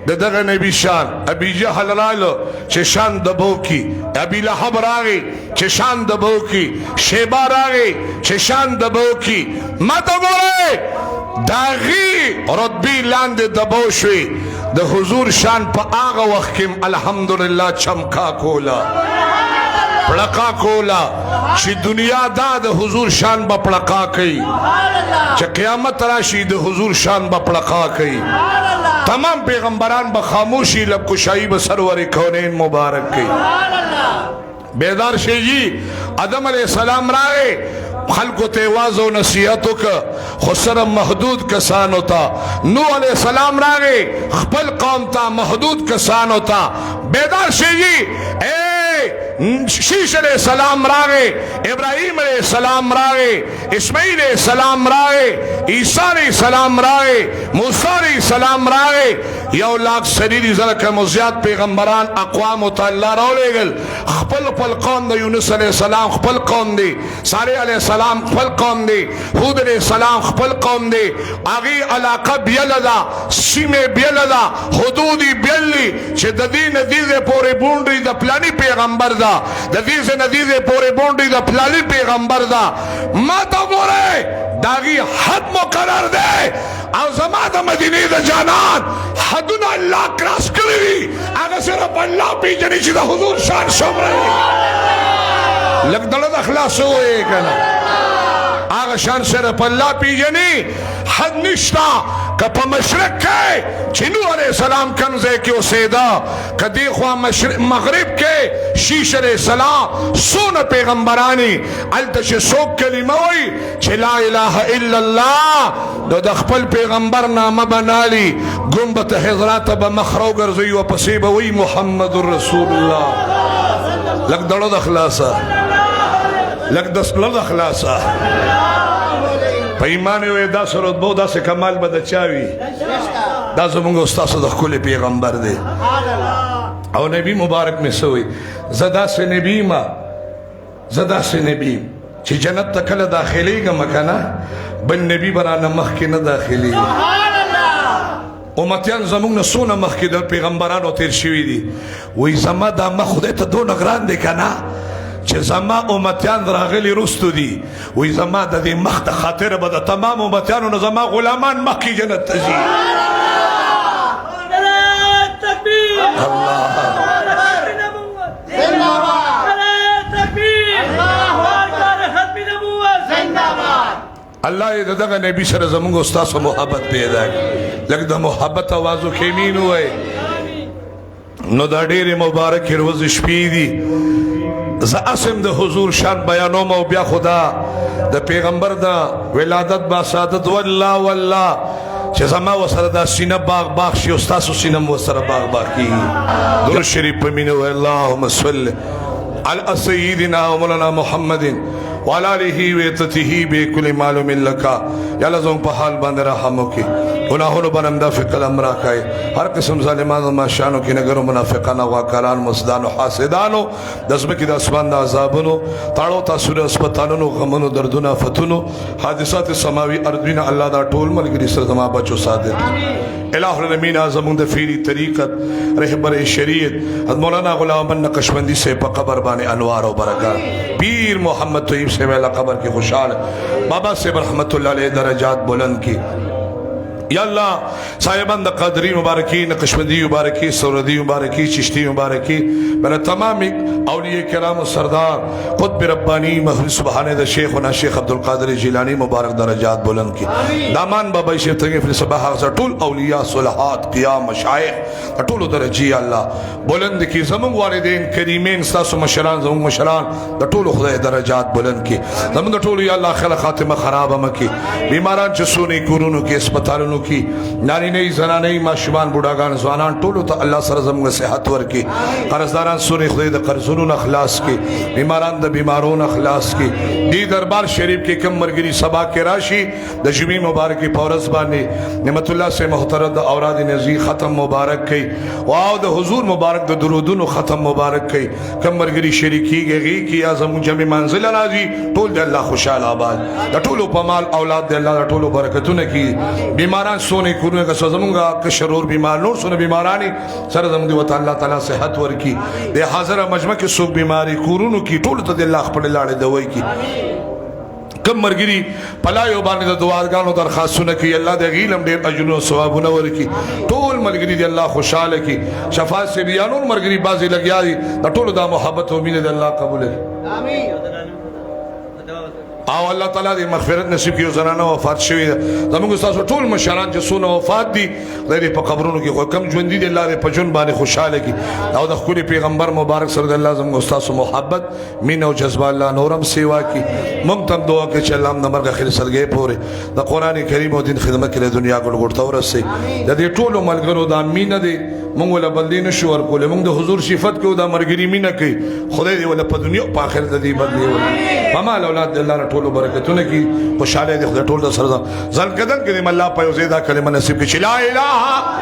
دغه نبی شان ابي جهل رالو چې شان د بو کی ابي لهب راغی چې شان د بو کی شیبا راغی چې شان د بو کی ماته ګوره داغي رتبی لاندې د بو شوي د حضور شان په هغه وخت کې الحمدلله چمکا کولا پړقا کولا چې دنیا دا د حضور شان په پړقا کوي چې قیامت راشي د حضور شان په پړقا کوي تمام پیغمبران با خاموشی لب کشائی با سرور کونین مبارک کی بیدار شیجی آدم علیہ السلام رائے خلقو تیواز و نصیحتو کا خسر محدود کسانو تا نو علیہ السلام رائے خپل قوم تا محدود کسانو تا بیدار شیجی شیش علیہ السلام راغے ابراہیم علیہ السلام راغے اسماعیل علیہ السلام راغے عیسیٰ علیہ السلام راغے موسیٰ علیہ السلام راغے یو لاکھ سریری زرک مزیاد پیغمبران اقوام تا اللہ رو لے گل خپل خپل قوم دے یونس علیہ السلام خپل قوم دے صالح علیہ السلام خپل قوم دے ہود علیہ السلام خپل قوم دے آگی علاقہ بیلدا سیمے بیلدا حدودی بیلی چھ ددی ندیز پورے بونڈی دا پلانی پیغمبر دا ددیز ندیز پورے بونڈی دا پلانی پیغمبر دا ما تا گورے داغی حد مقرر دے او زمان دا مدینی دا جانان حدنا اللہ کراس کری اگر صرف اللہ پی جنی چی دا حضور شان شم رہی لگ دلد اخلاص ہوئے کنا آغا شان صرف اللہ پی جنی حد نشتا کہ پا مشرق کے چنو علیہ السلام کنزے کی اسیدہ کہ دیخوا مغرب کے شیش علیہ السلام سون پیغمبرانی علتش سوک کلمہ ہوئی چھ لا الہ الا اللہ دو دخپل پیغمبر نام بنالی گنبت حضرات بمخرو گرزی و پسیب ہوئی محمد الرسول اللہ لگ دلد اخلاصا لگ دلد اخلاصا پا ایمان وی دا سرود بو دا سے کمال با دا چاوی دا زمونگا استاسو دا کل پیغمبر دے او نبی مبارک میں سوئی زدا سے نبی ما زدا سے نبی چی جنت تا کل داخلی گا مکانا بن نبی برانا مخ کی نا داخلی گا امتیان زمونگ نسونا مخ کی در پیغمبرانو تیر شوی دی وی زما دا مخ خودی تا دو نگران دے کنا چه زما امتیان راغلی رستو دی وی زما دا دی مخت خاطر با دا تمام امتیانو نا زما غلامان مخ کی جنت تزی اللہ یہ دغه نبی سره زمونږ استاد محبت پیدا لګ د محبت आवाजو کمین وای نو دا ډېر مبارک روز شپې دي ز اسم د حضور شان بیانوم او بیا خدا د پیغمبر دا ولادت با سعادت والله چې زما وسره دا سینه باغ شي استاد سینه وسره باغ کی درود شریف پمینه اللهم صل على سيدنا ومولانا محمد وعلى آله وعتته بكل معلوم لك یا لزم په حال باندې رحم وکي گناہوں بنم دا فکر امرا کائے ہر قسم ظالمان ماشانو کی نگرو منافقانو واکاران مصدانو حاسدانو دزم کی دا اسمان دا عذابنو تاڑو تاثر اسپتالونو غمنو دردونا فتونو حادثات سماوی اردوین اللہ دا ٹول ملگری سرزما بچو صادق الہ العالمین آزمون دا فیری طریقت رہبر شریعت مولانا غلام نقشبندی سے پا قبر بانے انوار و برکات پیر محمد طیب سے ویلا قبر کی خوشحال بابا سے برحمت اللہ علیہ درجات بلند کی یا اللہ صاحبان دا قادری مبارکی نقشبندی مبارکی سوردی مبارکی چشتی مبارکی میرا تمام اولیاء کرام و سردار قطب ربانی محمد سبحانی دا شیخنا شیخ عبدالقادر جیلانی مبارک درجات بلند کی دامان بابا شیخ تنگی فی صباح حضر طول اولیاء صلحات قیام مشایخ طول درجی اللہ بلند کی زمان والدین کریمین ستاس و مشران زمان مشران دا طول خدا درجات بلند کی زمان دا طول یا اللہ خیل خاتمہ خراب مکی بیماران چسونی کورونو کی اسپتالونو کی نانی نئی زنانی معشومان بڑاگان زوانان طولو تا اللہ سرزم صحت ورکی قرضداران سوری خدای دا قرضونون اخلاص کی بیماران دا بیمارون اخلاص کی دی دربار شریف کی کم مرگری سبا کے راشی دا جمعی مبارکی پورس بانی نعمت اللہ سے محترد دا اوراد نزی ختم مبارک کی واو دا حضور مبارک دا درودون ختم مبارک کی کم مرگری شریکی گئی کی آزم جمع منزل نازی طول دا اللہ خوشحال آباد دا طولو پمال اولاد دا اللہ دا طولو برکتون کی بیماران دا سونه کورونه کا زمونږه کشرور بیمار نور سونه بیمارانی سره زموږ دی وته الله تعالی صحت ورکی د حاضر مجمع کې څوک بیماری کورونو کې ټول ته الله خپل لاړې دوی کی کم مرګري پلایو باندې د دعاګانو درخواستونه کوي الله د غیلم ډېر اجرونه او ثوابونه ورکړي ټول مرګري دی الله خوشاله کړي شفاعت سے بیانو مرګري بازي لګیا دي د ټولو د محبت او مینه د الله قبول کړي امين او الله تعالی دې مغفرت نصیب کړي زنانه وفات شوی زموږ تاسو ټول مشران چې سونه وفات دي غیر په قبرونو کې کم ژوند دي الله دې په جون باندې خوشاله کړي او د خپل پیغمبر مبارک صلی الله علیه وسلم تاسو محبت مینه او جذبه الله نورم سیوا کړي مونږ ته دعا کې چې الله د مرګ اخر سلګي پورې د قران کریم او دین خدمت کې د دنیا ګل ګړتا ورسي د دې ټولو ملګرو د امینه دي مونږ ولا بلدي نشو ورکول مونږ د حضور صفت کو د مرګري مینه کوي خدای دې ولا په دنیا او په آخرت دې بدلی وي پمال اولاد الله ټولو برکتونه کی خوشاله دې خدای ټول د سره ځل کدن کې الله په یو زیاده کلمه نصیب کړي لا اله